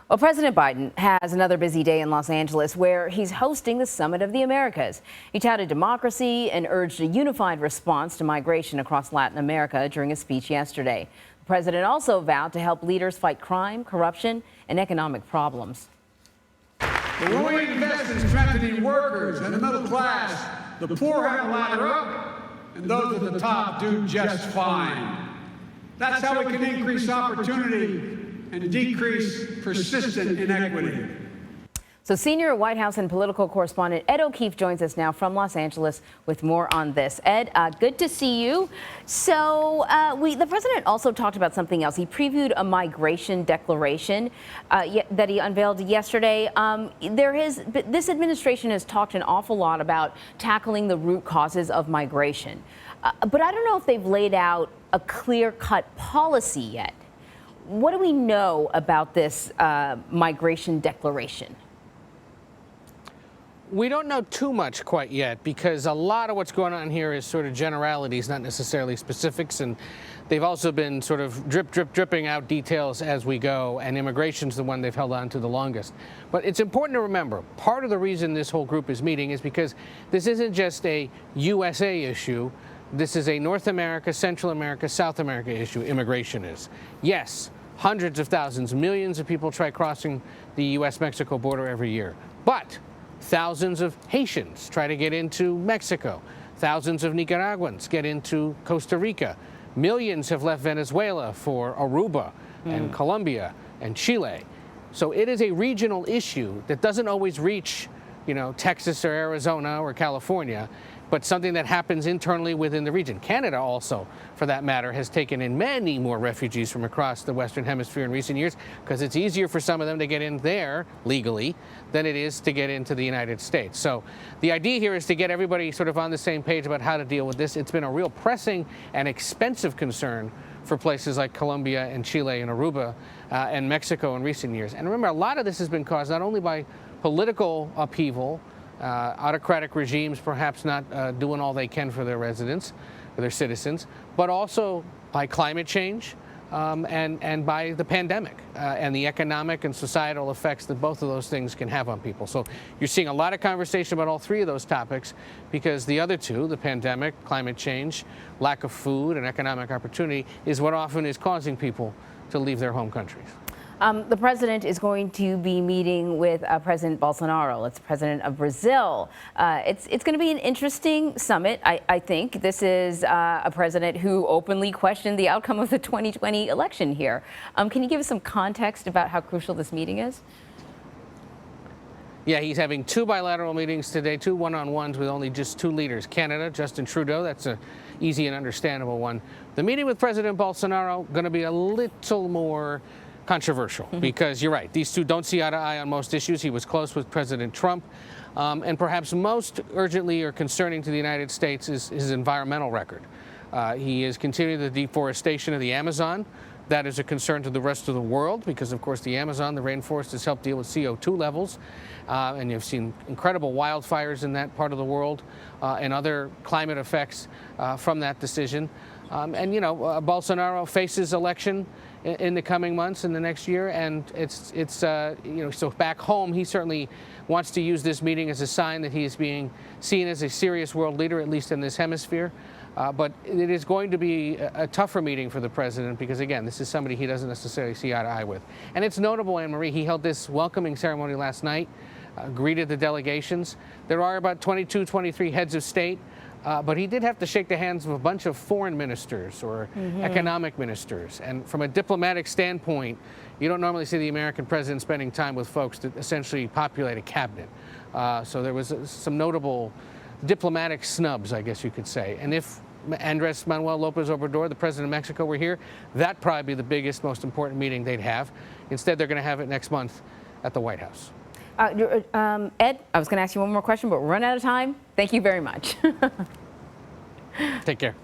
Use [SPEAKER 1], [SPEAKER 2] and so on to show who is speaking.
[SPEAKER 1] Well, President Biden has another busy day in Los Angeles where he's hosting the Summit of the Americas. He touted democracy and urged a unified response to migration across Latin America during a speech yesterday. The president also vowed to help leaders fight crime, corruption, and economic problems.
[SPEAKER 2] But when we invest in strengthening workers and the middle class, the poor have to ladder up, and those at the top do just fine. That's how we can increase opportunity and decrease persistent inequity.
[SPEAKER 1] So senior White House and political correspondent Ed O'Keefe joins us now from Los Angeles with more on this. Ed, good to see you. So the president also talked about something else. He previewed a migration declaration that he unveiled yesterday. This administration has talked an awful lot about tackling the root causes of migration. But I don't know if they've laid out a clear-cut policy yet. What do we know about this migration declaration?
[SPEAKER 3] We don't know too much quite yet because a lot of what's going on here is sort of generalities, not necessarily specifics, and they've also been sort of dripping out details as we go, and immigration's the one they've held on to the longest. But it's important to remember, part of the reason this whole group is meeting is because this isn't just a USA issue. This is a North America, Central America, South America issue, immigration is. Yes, hundreds of thousands, millions of people try crossing the U.S.-Mexico border every year. But thousands of Haitians try to get into Mexico. Thousands of Nicaraguans get into Costa Rica. Millions have left Venezuela for Aruba and Colombia and Chile. So it is a regional issue that doesn't always reach, Texas or Arizona or California, but something that happens internally within the region. Canada also, for that matter, has taken in many more refugees from across the Western Hemisphere in recent years because it's easier for some of them to get in there legally than it is to get into the United States. So the idea here is to get everybody sort of on the same page about how to deal with this. It's been a real pressing and expensive concern for places like Colombia and Chile and Aruba and Mexico in recent years. And remember, a lot of this has been caused not only by political upheaval, autocratic regimes perhaps not doing all they can for their residents, or their citizens, but also by climate change and by the pandemic and the economic and societal effects that both of those things can have on people. So you're seeing a lot of conversation about all three of those topics because the other two, the pandemic, climate change, lack of food, and economic opportunity, is what often is causing people to leave their home countries.
[SPEAKER 1] The president is going to be meeting with President Bolsonaro. It's the president of Brazil. It's going to be an interesting summit, I think. This is a president who openly questioned the outcome of the 2020 election here. Can you give us some context about how crucial this meeting is?
[SPEAKER 3] Yeah, he's having two bilateral meetings today, two one-on-ones with only just two leaders. Canada, Justin Trudeau, that's an easy and understandable one. The meeting with President Bolsonaro going to be a little more controversial because you're right, these two don't see eye to eye on most issues. He was close with President Trump, and perhaps most urgently or concerning to the United States is his environmental record. He is continuing the deforestation of the Amazon. That is a concern to the rest of the world because, of course, the Amazon, the rainforest, has helped deal with CO2 levels, and you've seen incredible wildfires in that part of the world and other climate effects from that decision. Bolsonaro faces election in the coming months, in the next year, and so back home, he certainly wants to use this meeting as a sign that he is being seen as a serious world leader, at least in this hemisphere. But it is going to be a tougher meeting for the president because, again, this is somebody he doesn't necessarily see eye to eye with. And it's notable, Anne-Marie, he held this welcoming ceremony last night, greeted the delegations. There are about 22, 23 heads of state. But he did have to shake the hands of a bunch of foreign ministers or economic ministers. And from a diplomatic standpoint, you don't normally see the American president spending time with folks that essentially populate a cabinet. So there was some notable diplomatic snubs, I guess you could say. And if Andrés Manuel López Obrador, the president of Mexico, were here, that'd probably be the biggest, most important meeting they'd have. Instead, they're going to have it next month at the White House.
[SPEAKER 1] Ed, I was going to ask you one more question, but we're running out of time. Thank you very much.
[SPEAKER 3] Take care.